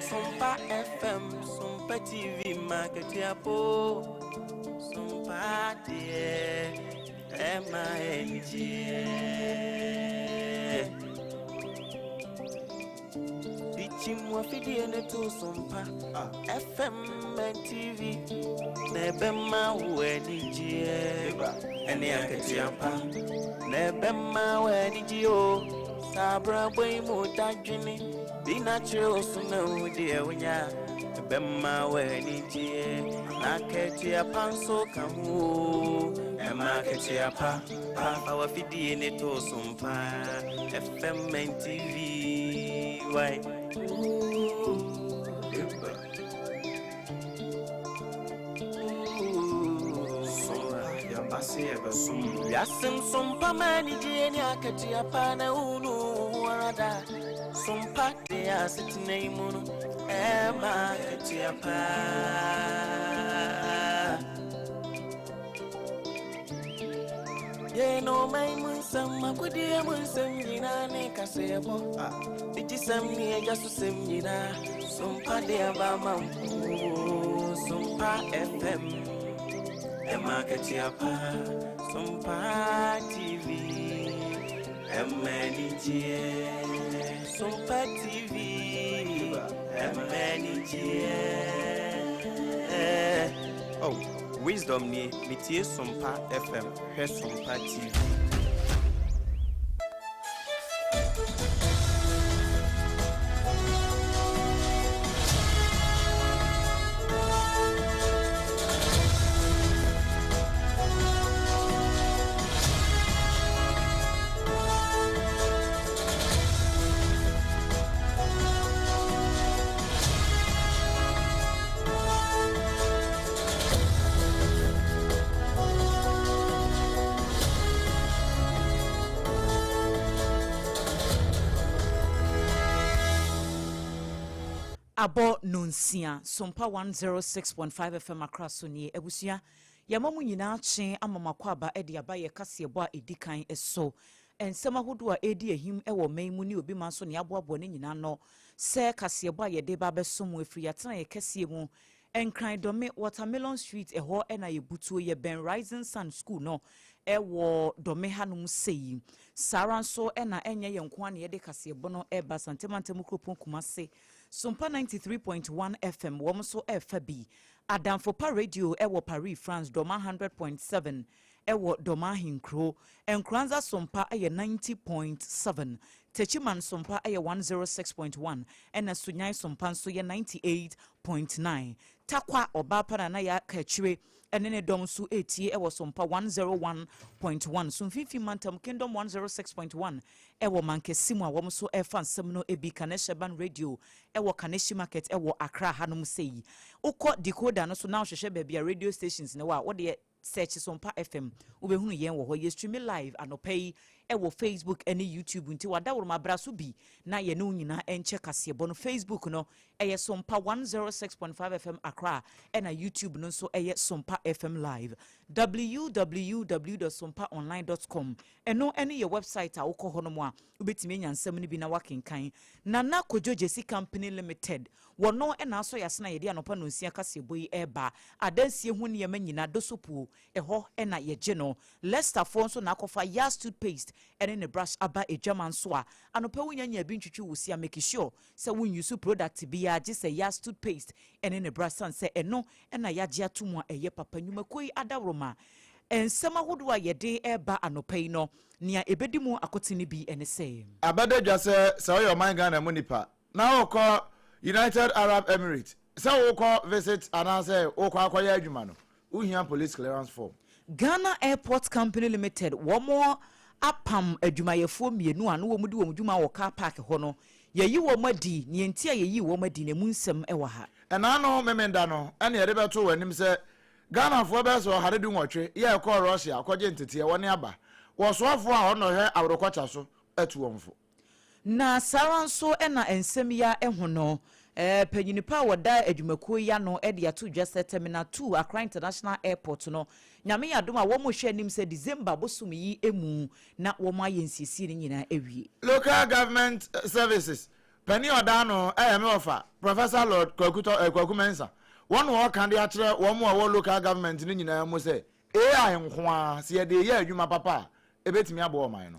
Sompa FM, Sompa TV, Market Yapo, Sompa MING. Bichimwa fidi ene to Sompa FM and TV, Nebema wenijie, ene aketiapa, Nebema wenijio, Sabra boy mo dajini. Be natural, so no dear when ya Bema when it na ketia panso kamu and market ya pa our fidi in it or Sompa FM and TV. Why? Yasim Sompa mani jenia ketia pana unu warada. Sompa de asit neimuno ema ketiapa ye no mai munsam makudi munsam yina ne kasebo bitisam ni jasu semyina Sompa de abama Sompa FM ema ketiapa Sompa TV MNG Sompa TV, MNG. Oh, wisdom ni mitie Sompa FM, he Sompa TV. Abo nonsia Sompa 106.5 FM akrasoni ebusia yamamu nyina chen amamakwa aba edi abaye kasebo a edikan eso ensema hodo a edi ehim ewo manmu ni obi manso ne aboabo ne nyina no se kasebo a yede ba besom afiri atena ye kase mu enkran dome Watermelon Street eho ena yebutuo ye Ben Rising Sun School no ewo dome hanum sei saranso ena enye ye nko ane yede kasebo no eba santemantemu kropon kumase Sompa 93.1 FM womso FB Adamfopa Radio ewo Paris France Doma 100.7 ewo Doma Hinkro Enkranza Sompa eye 90.7 Techiman Sompa eye 106.1 ena Sunyai Sompa so ye 98.9 Takwa Obapa na ya kachire enene domsu etie ewo Sompa 101.1 Sumfifi Mantam Kingdom 106.1 ewo Mankesimu a womso efan semno ebi Kaneshaban Radio ewo Kaneshi Market ewo Accra hanum sei uko decoder no so now hwehwe baabi radio stations ne wa wo de search Sompa FM ubehunu yen wo ho ye stream live anopay ewo Facebook ene YouTube nti wadawro mabraso bi na ye no nyina enche kasebo no Facebook no eye Sompa 106.5 FM Accra ena YouTube no so eye Sompa FM live www.sompaonline.com eno ene ye website a wokọ hono mo a ubetimi nyansam ni bi na wakenkan Nana Kojo Jesi Company Limited wono ena so yasena ye de anopa no nsia kasebo yi eba adansie hu ne yema nyina dosopu eho ena ye gye no Lester fo so na akofa Yas toothpaste ene ne brush aba e German so a anopa wunyanya bi ntwitwi wosia make sure se won use product bi ya gye se Yas toothpaste ene ne brush san se eno ena ya gye atomu a eye papa nyuma koi adawroma ensema hodo a yede eba anopa yi no nia ebedimu akotini bi ene se abadadwa se oyo man Ghana munipa na okọ United Arab Emirates se okọ visit anase okọ akoya adwuma no uhia police clearance form Ghana Airport Company Limited womo apam adwumayefo mienu anu wo mudi wo dwuma wo car park ho no yeyi wo madi ne entia yeyi wo madi ne munsem ewa ha ena no memenda no ene yede beto wanim se Ghana fo be so hare du nwotwe ye ko Russia akọje ntete woni aba wo soafo a ono hwe awrokwacha so atu wonfo na saranso ena ensem ya ehono Penyinipa wada adwumakuo ya no e de ato dwase terminal 2 Accra International Airport no nyame yadom a wo mo hwe anim se December bosum yi emu na wo ma yensisi ni nyina ewie local government services Penny Odano, I am offer Professor Lord KWAKU Mensa. One war can the actual one more local government in India must say, I am Juan, see a day, you my papa, a bit me abo mine.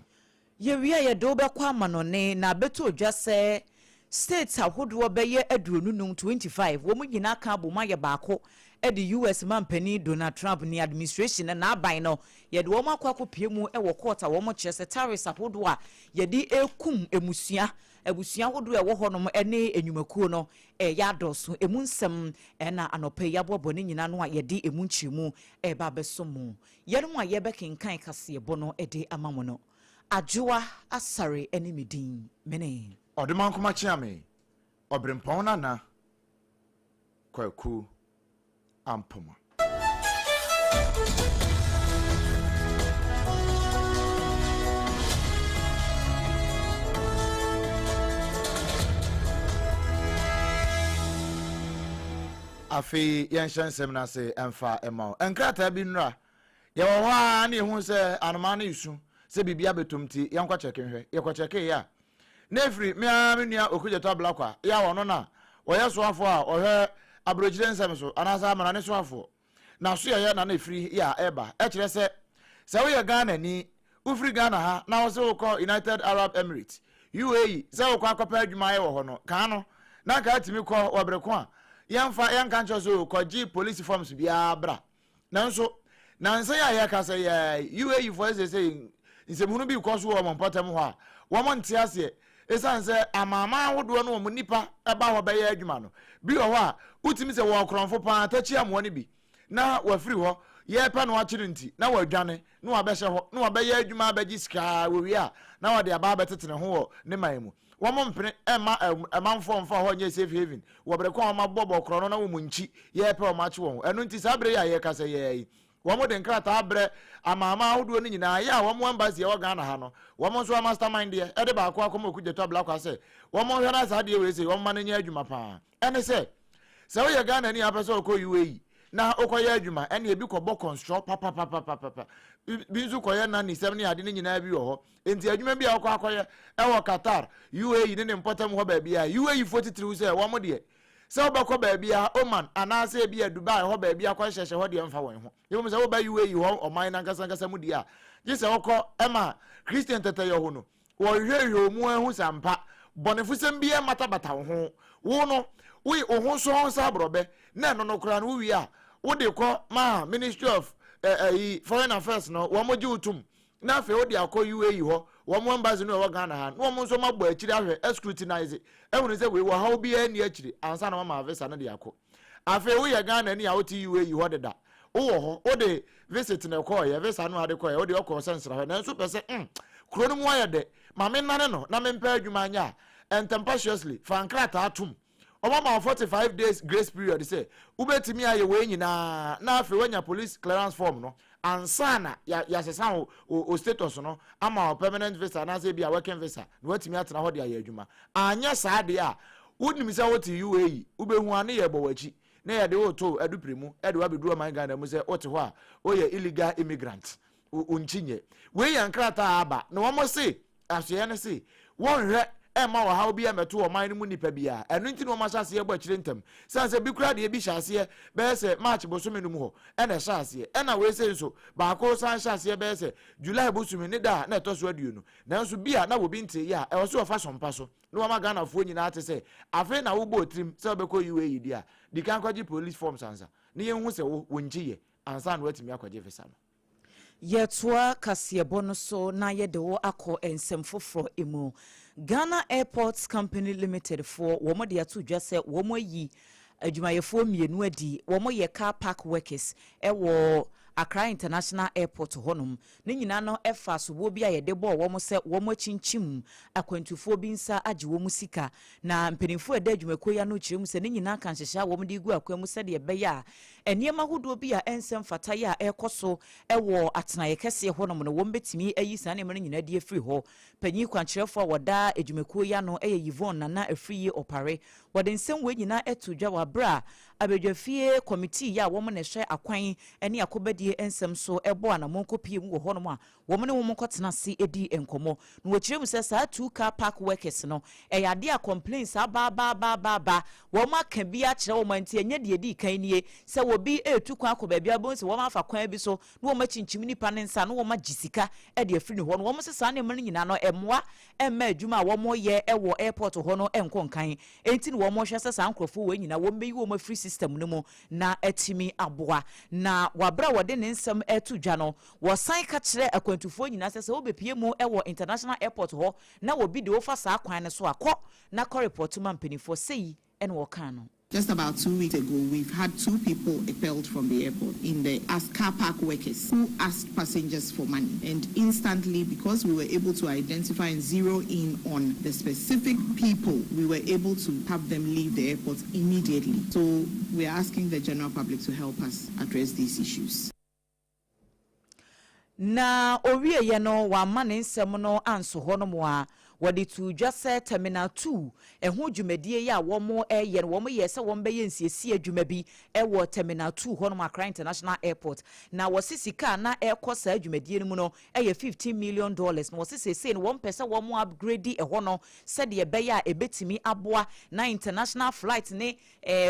Ye we are dobe kwama no ne na beto just say states ahodoɔ bɛyɛ adurununum 25 wɔn nyinaa ka aboma yɛ baako the US man penny Donald Trump ni administration na aban no yɛde wɔn akɔ mu wɔ court a wɔn kyerɛ sɛ tariffs ahodoɔ a yɛde ekum abusua ahodoɔ ɛwɔ hɔ nom ne enyumakuo no ɛyɛ adɔso emu nsɛm na anɔpɛ yɛabɔbɔ ne nyinaa no a yɛde emu nkyirimu ɛba abɛso mu yɛn mu a yɛbɛkenkan kaseɛbɔ no de ama mo no ADWOA ASARE enimidin mene Odeman kuma chiame obrempong na KWAKU AMPOMAH. Afi yenshan semna se emfa ema enkrata bi nra ye wo ha na ehun se anoma na isu se bibia betomti yankwa cheke hwe ye kwa cheke ya nefri me nua okujeto blakwa ya wono na woye soafo a ohwe abrojire nsem so anasa amana ne soafo na so ye na nefri ya eba e kire se wo ye Ghana ni ufri Ghana ha na wo se wo ko United Arab Emirates UAE se wo kwa akɔpa adwuma ye wo ho no kan no na ka atimi kɔ obreko a yanka ncho so koji police forms bia bra nanso nansa ya ka say UAE for say nsɛmunu bi kɔ so wɔ mpɔtam hɔ a wɔn nte ase esan sɛ amama ahodoɔ no wɔn nipa ɛba hɔ bɛyɛ adwuma no bi wɔ hɔ a utimi sɛ wɔ kronfo paa tachi amoɔ ne bi na wafiri hɔ yɛpɛ no akyiri nti na wadwane na wabɛhyɛ hɔ na wabɛyɛ adwuma bɛgye sika wɔ wi a na wɔde aba bɛtetene ho wɔ ne man mu wɔn mpene ɛmanfo mfa hɔ nyɛ safe haven wɔbrɛ kɔ wɔn abɔbɔ korɔ no na wɔn nchi yɛpɛ wɔn akyi wɔn ɛno nti saa bere yɛ kasa yɛ wɔn de nkrata abrɛ amama ahodoɔ no nyinaa yɛ a wɔn embassy ɛwɔ Ghana ha no wɔn nso mastermind deɛ ɛde baako akɔma okugyeto black asɛ wɔn hwɛ na saa deɛ wei sɛ wɔn ma no nyɛ adwuma paa ɛne sɛ woyɛ Ghana ni apɛ sɛ ɔkɔ UAE na ɔkɔyɛ adwuma ɛne ebi kɔbɔ construct papa bi nso kɔyɛ na ne sɛm ne ade ne nyinaa bi wɔ hɔ enti adwuma bi a ɔkɔ akɔyɛ ɛwɔ Qatar UAE ne mpɔtam hɔ baabi a UAE fo titiriw sɛ wɔn deɛ sɛ wobɛkɔ baabi a Oman anaasɛ bi a Dubai hɔ baabi akɔ hyehyɛ hɔ deɛ mfa wɔn ho yɛmu sɛ woba UAE hɔ ɔman na nkasa mu di a gye sɛ wokɔ ɛma Christian tetɛyɛ ho no wɔhwehwɛ mu ahu sampa bɔnefo sɛm bi matabata wo ho wo no wo ho so ho sa abrɔbɛ na ɛno no kora no wo wi a wode kɔ ma Ministry of Foreign Affairs no wɔn mogye utum na afei wode akɔ UAE hɔ wɔn embassy no ɛwɔ Ghana ha na wɔn nso mabɔ akyiri ahwɛ scrutinize ehunu sɛ wei wɔ ha obi ani akyiri ansa na mama visa no de akɔ afei wo yɛ Ghana ni a wote UAE hɔ deda wo wɔ hɔ wode visit na kɔ yɛ visa no ade kɔ yɛ wode ɔkɔ sensra hɔ na nso pɛsɛ kuro no mu ayɛ de ma me nane no na me mpa adwuma anya tempestuously fankrata atum Obama 45 days grace period say ubetimi aye we nyina na afi wanya police clearance form no ansana ya sesa o status no ama permanent visa na say bia working visa no watimi atena ho de aye adwuma anya saa de a wonim say wote UAE ubehu ane ye bɔwachi na ye de woto adupremu e de wabedu man Ghana mu say wote ho a oye illegal immigrant unchinye we yankrata aba na wo mo say ahye ne say won hwɛ Emma wa how be a meto o man mu nipa bia eno nti no ma hyase e bɔ kyire ntam sanse bi kura de bi hyase be se March bosome no mu ho e na hyase e na we se nso ba ko san hyase be se July bosome ne da na to so aduonu nanso bia na wo bi nte ya e wo so fa sompa so no ma Ghana fo nyina ate se afi na wo bo trim se obekɔ UAE dia di kan kwaji police form sansa ne ye hu se wo ngiye ansa na watimi akwaje visa no yetoa kasiebo no so na ye de wo akɔ ensem foforo emu Ghana Airports Company Limited for womo de ato dwa sɛ womo yi adwumayefo mienu adi womo ye car park workers ɛwɔ Accra International Airport honum ne nyina no ɛfa so wo bi a yɛde bɔ womo sɛ womo chinchim akwantufo bi nsa age womo sika na mpenifo ɛda adwumako ya no kyerem sɛ ne nyina kan hyehya womo de gu akwa mu sɛ de ɛbɛya a eniema hodo bi a ensem fata ya ɛkɔso ɛwɔ atenaye kɛse honum no wɔn betimi ayi saa ne mene nyina de afiri hɔ panyi kwankyerɛfo a wɔda adwumako ya no ɛyɛ Yvonne Nana afiri opare wɔde nsɛm we nyina ɛto dwa wabra abadwafie committee ya wɔn na hwɛ akwan ɛne akɔbadi dwumadie ensem so ebo anamonko pie mu wo ho no a wo ne wo mokotena se edi enkomo no wachire mu se saa 2 car park workers no eyade a complaints ba wo maka bi a kire wo mantie nya de edi kan nie se wo bi etu kwa akọ bia bo se wo ma fa kwan bi so no wo ma chinchim nipa ne nsa no wo ma gisika e de afiri ho no wo se saa ne man nyina no emmoa emma adwuma wo mo ye ewo airport ho no enko nkan enti no wo mo hwe se saa nkrofo wo nyina wo meyi wo ma free system no mu na etimi aboa na wabra wode ne nsem etu dwa no wo san ka kire akwantufo nyina se wo bepie mu ewo international airport ho na wo bi de wo fa saa kwan ne so akọ na ko report ma mpanifo sei ene wo kan no. Just about 2 weeks ago, we've had 2 people expelled from the airport as car park workers who asked passengers for money. And instantly, because we were able to identify and zero in on the specific people, we were able to have them leave the airport immediately. So we are asking the general public to help us address these issues. Na owie ye no wa mane nsem no anso ho no mo a wodi to just terminal 2 eho dwumadie ya wo mo eye no wo mo ye se wo mbe ye nsiesie adwuma bi wo terminal 2 ho no Accra International Airport na wo sisika na ekosa adwumadie no mu no eye $15 million na wo sisese no wo mpese wo mo upgrade ho no se de be ya ebetimi aboa na international flight ne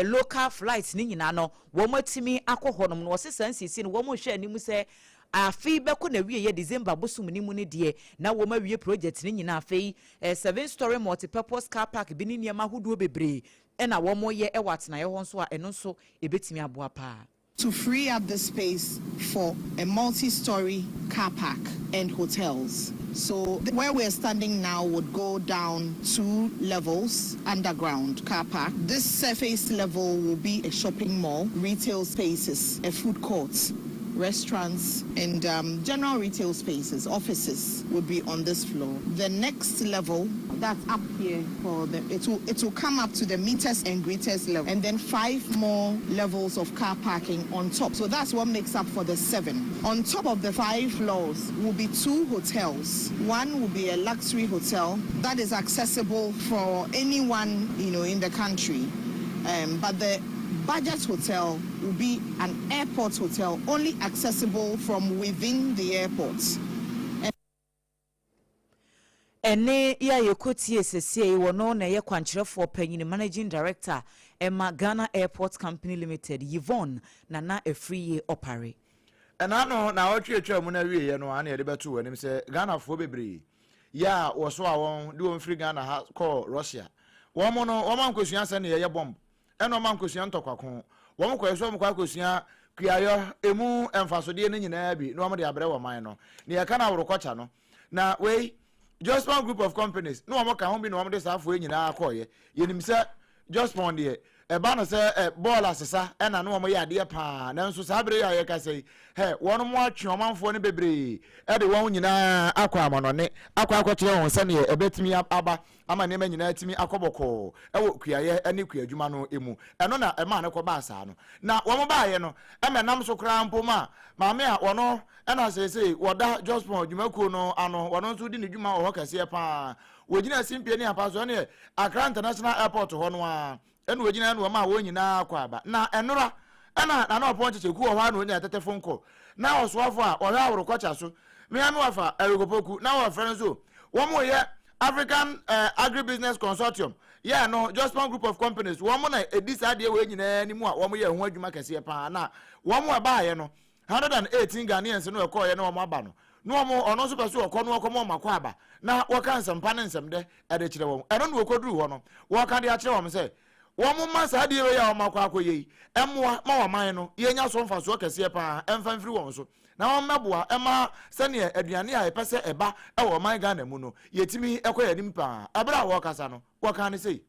local flights ni nyina no wo matimi akọ no wo sisa nsiesie no wo mo hwe animu se afi beko na wie ye December bosum ni mu ne de na wo ma wie project ni nyina afi 7-story multi-purpose car park bi ni niam ahodo bebre e na wo mo ye e watena ye ho nso a eno nso ebetimi aboa pa to free up the space for a multi-story car park and hotels. So where we're standing now would go down 2 levels underground car park. This surface level will be a shopping mall, retail spaces, a food court, restaurants, and general retail spaces, offices will be on this floor. The next level, that's up here for it will come up to the meeters and greeters level, and then 5 more levels of car parking on top. So that's what makes up for the 7. On top of the 5 floors will be 2 hotels. One will be a luxury hotel that is accessible for anyone, in the country. But the budget hotel will be an airport hotel, only accessible from within the airport. Ene ya yekoti esese wono na ye kwankyerefo panyin managing director Emma Ghana Airport Company Limited Yvonne Nana Efriye Opare. Enano na otwetwa mu na wie no ana ye beto wanim se Ghana fo bebre ya wo so a won de won free Ghana ha call Russia. Wo mo no wo man kwasua se ne ye bomb. Eno man kwasua ntokwako. Wo mo kwaso mo kwasua kuayo emu emfasode ne nyina bi no mo de abre wo man no. Ne ye kana worokocha no. Na we just one group of companies no mo ka ho bi no mo de safo nyina akoye. Yenim se just one de e ba no se ball asesa e na no mo ye ade pa na nso sabre ya ye ka sei he won mo atwe omanfo ne bebre e de won nyina akwa amanone akwa kire won se ne e betimi aba ama ne ma nyina timi akoboko e wo kuaye ane kuadwuma no emu eno na e ma ne ko ba asa no na wo mo ba ye no e me nam so kra mpoma ma me a wono e na sei woda just for adwumaku no ano wono nso di ne dwuma wo kase pa wogina simpie ne apa so ne Accra International Airport ho no a enu wegina no ma wo nyina akwa aba na enora ana na oponche cheku ho ha no nya tetefo nko na osoafo a ohwa awrokocha so me ame wafa erugopoku na wo friends so wo mo ye African Agribusiness Consortium no just one group of companies wo mo na edisade we nyina ni mu a wo mo ye ho adwuma kase pa na wo mo ba ye no 118 Ghanaians no e call ye na wo mo aba no no mo ono so peso okọ no okọ mo makọ aba na wo kan sempa ne nsem de e de kire wo eno no okoduru ho no wo kan de akire wo se wo mo masa de we ya wo makọ akoye emmoa ma wo man no ye nya so mfa so kese pa emfa mfiri wo so na wo meboa ema se ne aduane a epese eba e wo man Ghana mu no yetimi ekoya nim pa abra wo kasa no wo kan ne sei.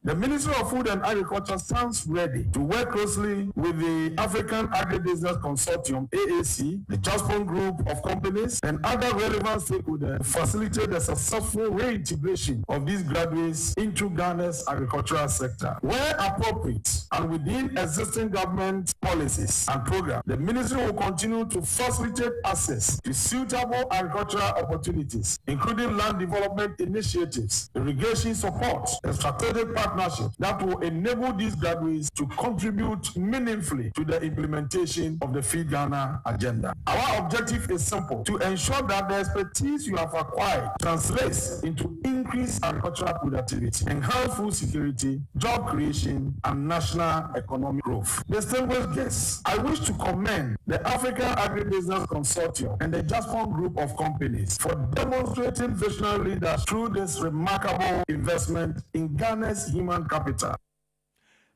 The Ministry of Food and Agriculture stands ready to work closely with the African Agribusiness Consortium, AAC, the Jospon Group of companies, and other relevant stakeholders to facilitate the successful reintegration of these graduates into Ghana's agricultural sector. Where appropriate and within existing government policies and programs, the Ministry will continue to facilitate access to suitable agricultural opportunities, including land development initiatives, irrigation support, and strategic partnerships partnership that will enable these graduates to contribute meaningfully to the implementation of the Feed Ghana agenda. Our objective is simple: to ensure that the expertise you have acquired translates into increased agricultural productivity, enhanced food security, job creation, and national economic growth. Distinguished guests, I wish to commend the African Agribusiness Consortium and the Jaspon Group of companies for demonstrating visionary leaders through this remarkable investment in Ghana's human capital.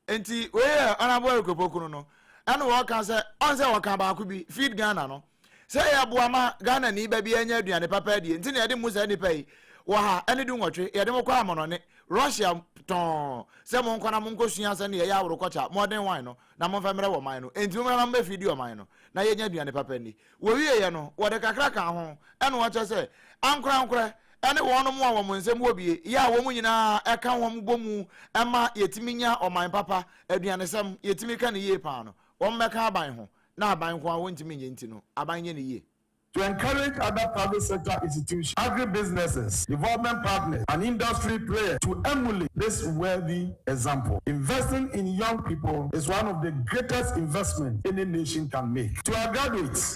Enti we honorable Kopokunu no anu wo kan se on se wo kan ba ku bi Feed Ghana no se ya boama Ghana ni ba bi anya aduane papa die enti na ye de musa ni pai wo ha ene du nwotwe ye de mo kwa amono ne Russia ton se mo nkwana mo nkosua se ne ye ya woro kwacha modern wine no na mo famere wo man no enti mo na mba video man no na ye nya aduane papa ni wo wie ye no wo de kakra kan ho ene wo che se ankra ene wo no mo a wo mo nsem wo bie ya wo mo nyina e kan wo mo bomu ema yetimi nya oman papa aduane sem yetimi kan ye pa no wo mmeka aban ho na aban ko a wo ntimi nye ntino aban nye ne ye. To encourage other private sector institutions, agribusinesses, development partners, and industry players to emulate this worthy example. Investing in young people is one of the greatest investments any nation can make. To our graduates,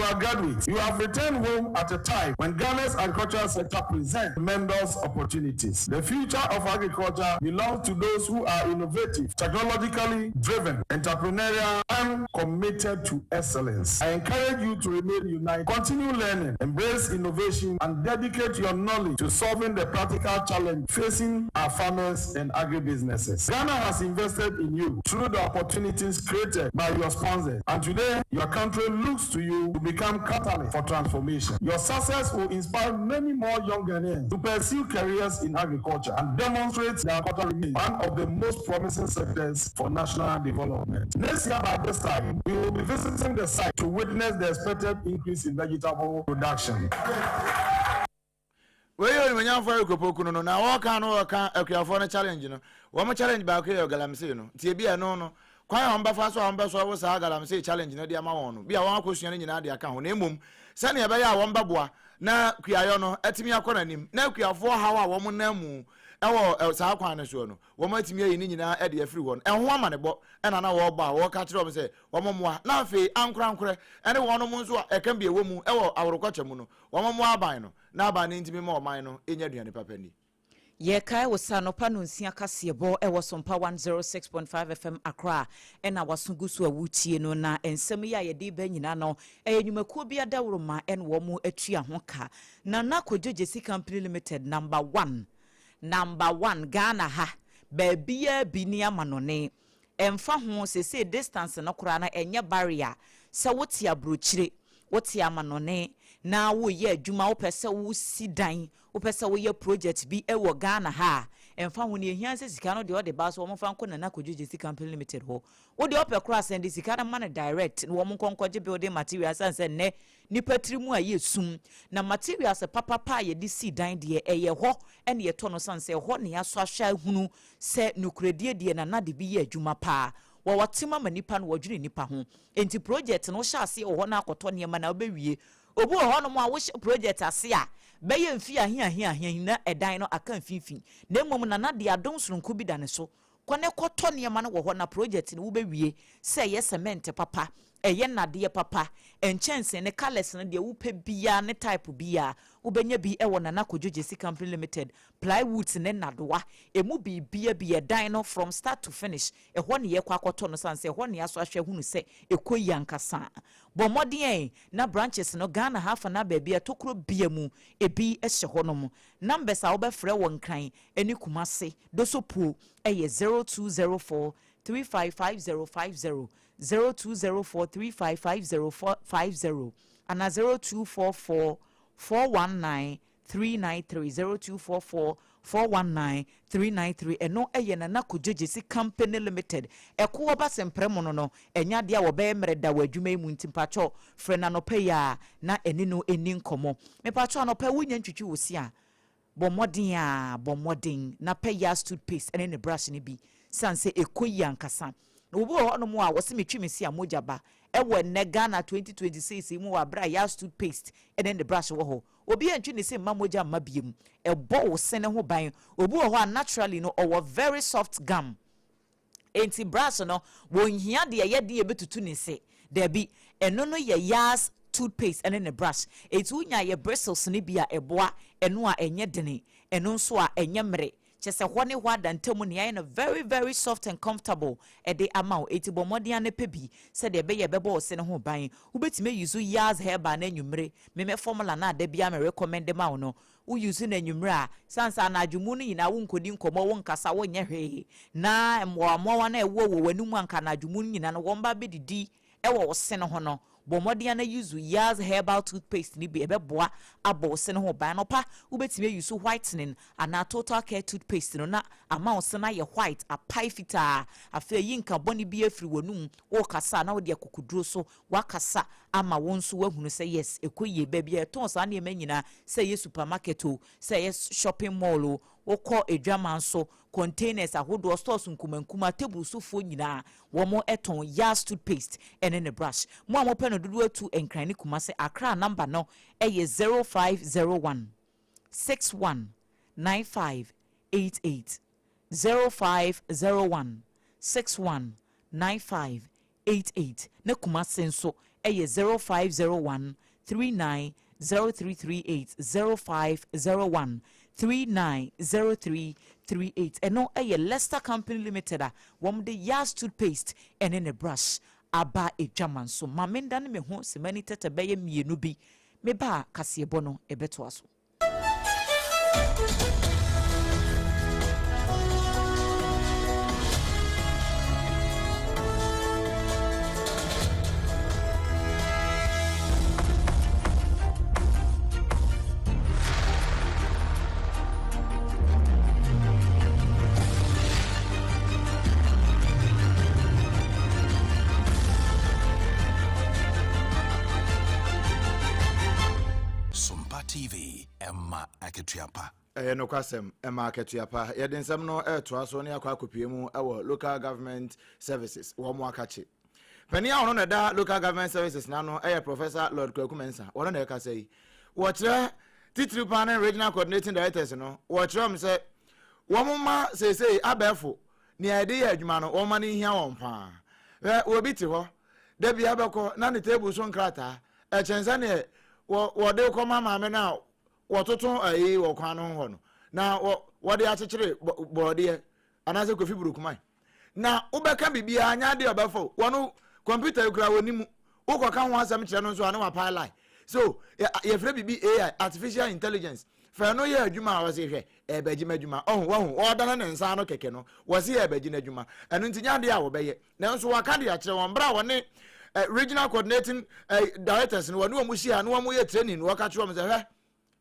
you have returned home at a time when Ghana's agricultural sector presents tremendous opportunities. The future of agriculture belongs to those who are innovative, technologically driven, entrepreneurial, and committed to excellence. I encourage you to remain united, continue learning, embrace innovation, and dedicate your knowledge to solving the practical challenge facing our farmers and agribusinesses. Ghana has invested in you through the opportunities created by your sponsors, and today your country looks to you to become catalyst for transformation. Your success will inspire many more young Ghanaians to pursue careers in agriculture and demonstrate that agriculture remains one of the most promising sectors for national development. Next year by this time, we will be visiting the site to witness the expected increase in vegetable production. We are when you for Kopokunu no na wo kan no kan akuafo no challenge no wo mo challenge ba ko e galamse no tie bia no kwan on ba fa so on ba so wo sa galamse challenge no dia ma won no bia won akosua no nyina dia kan ho na emom se ne be ya won ba boa na kuayo no atimi akona nim na akuafo hawa wo mo na mu ewo sa kwan no so no wo ma atimi ayi ni nyina e de afiri ho no ho ama ne bo e na wo ba wo ka kire wo se wo mo moa na afi ankurankure ene wo no mo nso e kan bia wo mu ewo aworokwacha mu no wo mo moa aban no na aban ne ntimi ma o man no enya duane papa ni ye kai wosa no pa no nsia kasebo e wo Sompa 106.5 FM Accra e na wasungusu awutie no na ensem ya ye de ba nyina no e nyumakuo bia dawroma en wo mu atua ho ka na Kodjogesi Company Limited number 1 Ghana ha baabia bini amanone emfa ho sese distance no kura na enye barrier se wotia brochire wotia amanone na wo ye adwuma wo pese wo sidan wo pese wo ye project bi e wo Ghana ha emfa ho ne ehia se sika no de ode ba so wo mfa nko na Kodjogesi Company Limited ho wo de ope cross send sika na man direct wo mo nkonkoje building materials anse ne ni patrimu a yesum na materials papa ye di sidan de eye ho ene ye to no sanse ho ne aso ahwa hunu se nukredie de na de bi ye adwuma pa wo watima manipa no wodwene nipa ho enti project no hya ase ho na akoto ne ma na obewie obu ho no mo a wo project ase a beye mfi ahia na edan no aka mfimfin na mmom na de adon sononko bi da ne so kone koto ne ma no wo ho na project no wo bewie se ye cement papa eye nade papa enchense ne colors no de wo pe bia ne type bia wo benya bi e wo na Kodjogesi Company Limited plywood ne nadoa emu bi bia dan no from start to finish e ho ne ye kwakoto no sanse ho ne aso ahwe hunu se ekoyi ankasa bo modern na branches no Ghana hafa na ba bia tokro bia mu ebi ehye ho no mu numbers a wo be frɛ won kan eni kumase dosopo eye 0204 355050 0204355050 and 0244 419 393 0244 419 eno eye na Kodjogesi Company Limited eko oba sempremo no enya dia wo be mreda wadwuma mu ntimpacho frena no pe ya na eni no eni nkomo mepacho no pe wunya ntwitwi wosi a bomodin na pe ya toothpaste ene ne brush ne bi sanse ekoyi ankasa obo ho no mo a wose metwimesi amojaba ewo ne Ghana 2026 mu wa bra ya toothpaste ene ne brush wo ho obi antwi ne se mamoja mabiem ebo wo sene ho ban obi wo ho naturally no or very soft gum enti brass no won hia de ye de betutu ne se debi eno no ye yas toothpaste and then a brush etu nya ye bristles ne bia eboa eno a enye dene eno nso a enye mre chese hone hwa dantemu ne aye no very soft and comfortable ede amao eti bomodian ne pebi said de be ye bebo o se ne ho ban ubetime use yas herba na nwumre me formula na da bia me recommend ma no u use na nwumre a sansa na adwumu no yina wo nkodi nkomo wo nkasa wo nye hwe na mo na ewo wo wanum anka na adwumu no yina no wo mba bedidi ewo wo se ne ho no bomodian use yas herbal toothpaste ni be ebeboa abo se ne ho ban no pa ubetime use whitening and total care toothpaste no na amount se na ye white a pie fita afa yinka boni bi afiri wonum wo kasa na wo de akukuduro so wakasa ama wonso wahunu se yes ekoye ba bia ton sa na emanyina se ye supermarket o se ye shopping mall o wokọ edwaman so containers ahodo stores nkumankuma table so fo nyina womo eton yas toothpaste ene ne brush mo amope no dodo atu enkran ne kuma se Accra number no eye 0501 619588 0501 619588 ne kuma senso eye 0501 390338 0501 390338 eno eye Leicester Company Limited a wom de yas toothpaste ene ne brush aba edwaman so mamenda ne me ho semani tete beye mienu bi me ba kasebo no ebeto aso TV Emma Aketuapa. No kwasem Emma Aketuapa. Yedin nsem no to aso ne akwa akopie mu ewo local government services wo mo akache. Pani a ono na da local government services na no Professor Lord KWAKU Mensa. Ono na ka sei. Wo kire titiri panel regional coordinating directors no. Wo kire am say wo mo ma sei abefo ne ade ya adwuma no wo ma ne hia won pa. We obi ti ho. Da bia beko na ne table so nkrata. Chensa ne wo de ko mama me na wo toton ayi wo kwan no ho no na wo de akekere bode anase kofi burukumai na ubeka bibia anya de obefo wono computer kura wonimu ukoka ho asem kire no so ane wa pilot so ye fre bibi AI artificial intelligence fa no ye adwuma wo se hwe ebeji madwuma wo dana ne nsa no keke no wo se ebeji na adwuma eno ntinya de a wo beye na nso waka de akire won bra woni regional coordinating directors no wanu amuhia no amu ye training no ka kire mo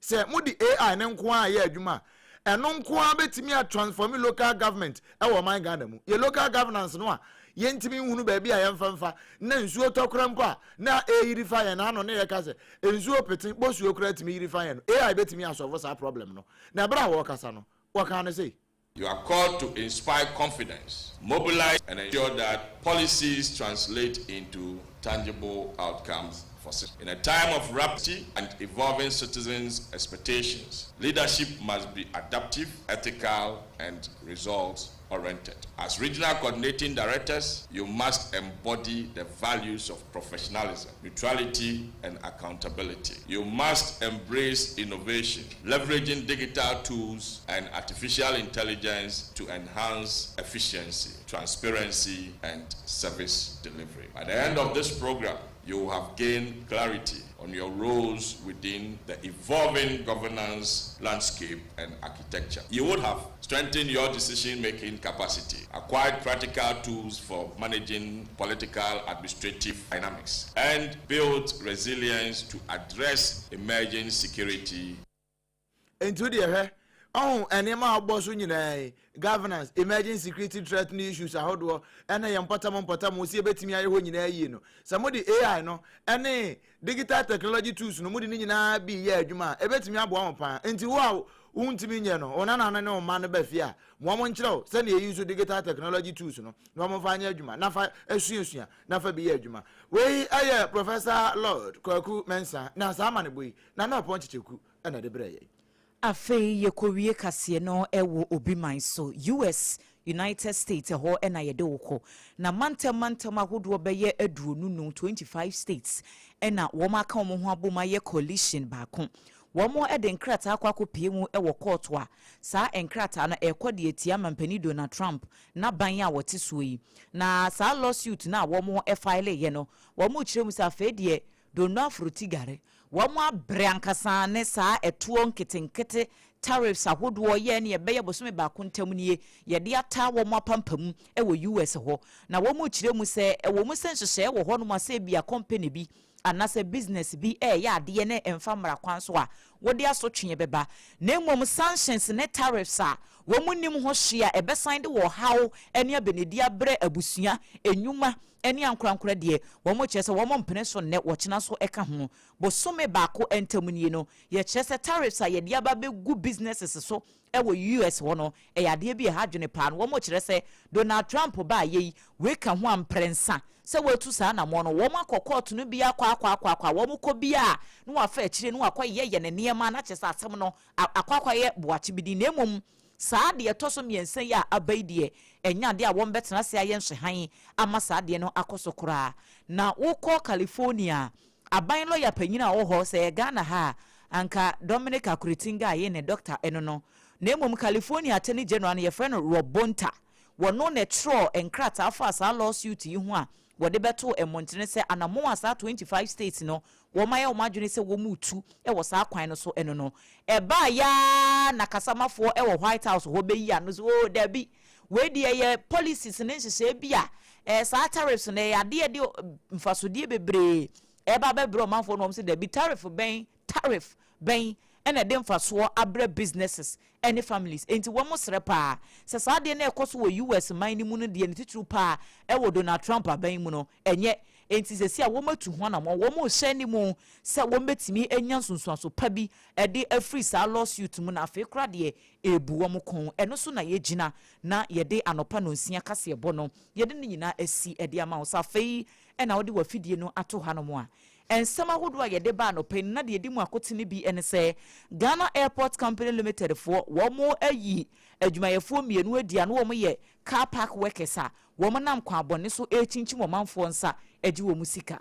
se mudi AI ne nko a ye adwuma eno nko a betimi a transform local government e wo man Ghana mu ye local governance no a ye ntimi hunu ba bia ye mfamfa na nsuo tokora mpo a na yirifa ye na no ne ye ka se nsuo peti bosuo kora timi yirifa ye no AI betimi a solve that problem no na bra wo kasa no wo ka no say you are called to inspire confidence, mobilize and ensure that policies translate into tangible outcomes for citizens. In a time of rapid and evolving citizens' expectations, leadership must be adaptive, ethical, and results-oriented. As regional coordinating directors, you must embody the values of professionalism, neutrality, and accountability. You must embrace innovation, leveraging digital tools and artificial intelligence to enhance efficiency, transparency, and service delivery. By the end of this program, you will have gained clarity on your roles within the evolving governance landscape and architecture. You would have strengthened your decision-making capacity, acquired practical tools for managing political administrative dynamics, and built resilience to address emerging security. Into the enema bosu nyina governance emergency security threat issues ahodo ene ye mpotamo si ebetimi aye ho nyina yi no samodi AI no ene digital technology tools no mudi nyina bi ye adwuma ebetimi abo ampa enti wo untimi nye no ona na ne o ma no ba fia mo mo nkyerɛw sɛ ne use digital technology tools no no mo fa nya adwuma na fa esuasua na fa bi ye adwuma we aye Professor Lord KWAKU Mensa na sa ma ne boyi na na pon chicheku ɛna de brɛ yɛ afei yekowie kaseɛ no ɛwɔ obi man so US United States ɛhɔ ɛna yɛde wokɔ na mantam ahodoɔ bɛyɛ aduonu 25 states ɛna wɔn aka wɔn ho aboma yɛ coalition baako wɔn ɛde nkrataa akɔ pie mu ɛwɔ court a saa nkrataa no ɛkɔ de etia mampani Donald Trump na ban a wɔte so yi na saa lawsuit na wɔn ɛfile yɛ no wɔn kyerɛ mu sɛ afei deɛ Donald Frutigare wɔn abrɛ ankasa ne saa ɛtoɔ nketenkete tariffs ahodoɔ yɛ ne yɛbɛyɛ bosome baako ntam nie yɛde ata wɔn apampam ɛwɔ US hɔ na wɔn kyerɛ mu sɛ ɛwɔ mu sɛ nhyehyɛ wɔ hɔ no ma sɛ bia company bi anase business bi ɛyɛ adeɛ ne ɛmfa mmara kwan so a wɔde aso twene bɛba na mmom sanctions ne tariffs a wɔn nim ho hye a ɛbɛsan de wɔ haw ɛne abenedi abrɛ abusua enyuma ɛne ankorankora deɛ wɔn kyerɛ sɛ wɔn mpene so nnɛ wɔkyena so ɛka ho bosome baako ntam nie no yɛkyerɛ sɛ tariffs a yɛde aba bɛgu businesses so ɛwɔ US hɔ no ɛyɛ adeɛ bi ɛha dwene paa no wɔn kyerɛ sɛ Donald Trump ba yɛyi weka ho amprensa sɛ wɔatu saa na mo no wɔn akɔ court no bi akɔ wɔn kɔ bi a no wafa akyire no akɔ yɛ ne nneɛma na kyerɛ sɛ asɛm no akɔ yɛ boakye bi di na mmom saa deɛ ɛtɔ so mmiɛnsa yi a abai deɛ ɛnya deɛ a wɔn bɛtena se ayɛ nhyehan ama saa deɛ no akɔ so koraa na wokɔ California aban lawyer panyin a wɔ hɔ sɛ Ghana ha anka Dominic Akuritinga yɛ ne doctor ɛno no na mmom California Attorney General no yɛfrɛ no Robonta wɔno ne trɔ nkrataa fa saa lawsuit yi ho a wɔde bɛto ɛmontene sɛ anamo a saa 25 states no wɔn ayɛ wɔn adwene sɛ wɔn mutu ɛwɔ saa kwan no so ɛno no ɛbaa ya na kasamafoɔ ɛwɔ White House hɔ bɛyi ano so o dabi wei deɛ yɛ policies ne nhyehyɛ bi a saa tariffs no yɛ adeɛ de mfasodie bebree ɛba bɛbrɛ ɔmanfoɔ no wɔn sɛ dabi tariff bɛn ɛna ɛde mfasoɔ abrɛ businesses ɛne families enti wɔn mo srɛ paa sɛ saa deɛ na ɛkɔ so wɔ US man ne mu no deɛ ne titiri paa ɛwɔ Donald Trump aban mu no ɛnyɛ enti sɛ si a wɔn atu ho na wɔn hyɛ ne mu sɛ wɔn bɛtumi anya nsonsoaso pa bi ɛde afiri saa lawsuit mu na afei kora deɛ ebu wɔn kɔn ɛno so na yɛgyina na yɛde anɔpa no nsia kaseɛ bɔ no yɛde ne nyinaa asi ɛde ama wɔn sɛ afei ɛna wɔde wɔ afidie no ato ha no mu a ensema ahodoɔ a yɛde ba no pɛn na de yɛde mu akotene bi ɛne sɛ Ghana Airport Company Limited for wɔn ayi adwumayɛfoɔ mmienu adi ano wɔn yɛ car park workers a wɔn nam kwan abɔne so ɛkyinkyim ɔmanfoɔ nsa agye wɔn sika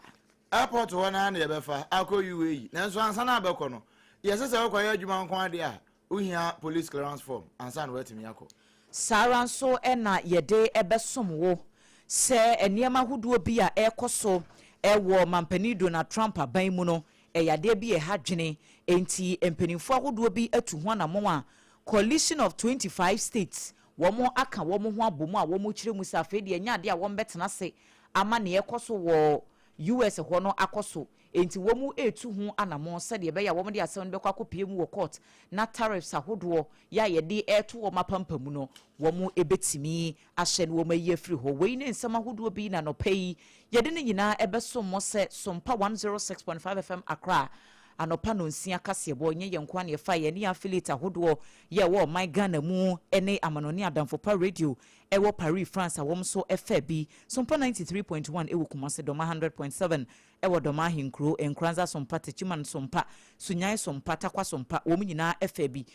airport hɔ na yɛbɛfa akɔ UAE nanso ansa na abɛkɔ no yɛsɛ sɛ wɔkɔyɛ adwuma nko ade a wohia police clearance form ansa na wɔatumi akɔ sara nso ɛna yɛde ɛbɛsom wo sɛ nneɛma ahodoɔ bi a ɛkɔ so ɛwɔ mampani Donald Trump aban mu no ɛyade bi ɛha dwene enti mpanimfoɔ ahodoɔ bi atu ho anamɔ a coalition of 25 states wɔn aka wɔn ho abom a wɔn kyerɛ mu sɛ afei deɛ nya ade a wɔn bɛtena se ama ne ɛkɔ so wɔ US hɔ no akɔ so enti wɔn etu ho anamɔ sɛdeɛ ɛbɛyɛ wɔn de asɛm no bɛkɔ akɔpie mu wɔ court na tariffs ahodoɔ yɛ a yɛde ɛto wɔn apampa mu no wɔn ebetimi ahyɛ no wɔn ayi afiri hɔ wei ne nsɛm ahodoɔ bi na nɔpɛ yi yɛde ne nyinaa ɛbɛso mo sɛ SOMPA 106.5 FM Accra anɔpa no nsia kaseɛbɔ nyɛ yɛn kwan yɛ fa yɛ ne affiliate ahodoɔ yɛ wɔ my Ghana mu ɛne amanoni adamfo pa radio ɛwɔ Paris France a wɔn so ɛfɛ bi SOMPA 93.1 ɛwɔ Kumasi dɔma 100.7 ɛwɔ dɔma ahenkuro nkranza SOMPA techiman SOMPA sunyai SOMPA takwa SOMPA wɔn nyinaa ɛfɛ bi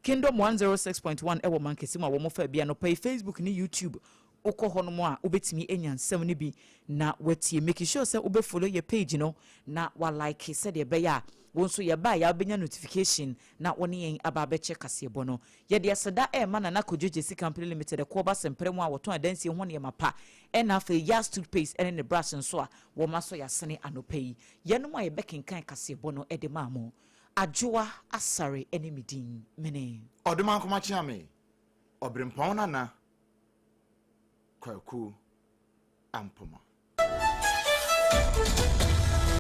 Kingdom 106.1 ɛwɔ Mankesi ma wɔn fɛ bi anɔpa Facebook ne YouTube ukɔ hɔ no mu a wobɛtumi anya nsɛm no bi na watie make sure sɛ wobɛfollow your page no na wa like sɛ de bɛyɛ a wɔn so yɛba ya bɛnya notification na wɔne yɛn aba bɛkyɛ kaseɛbɔ no yɛde aseda ɛma na Kojoje Company Limited ɛkɔba sɛmpere mu a wɔtɔn adansie ho nneɛma pa ɛna afei Yas toothpaste ɛne ne brush nso a wɔma so yɛasene anɔpa yi yɛnom a yɛbɛkenkan kaseɛbɔ no ɛde ma mo ADWOA ASARE ɛne medin mene ɔdoma nkoma kyame obrempong nana KWAKU AMPOMAH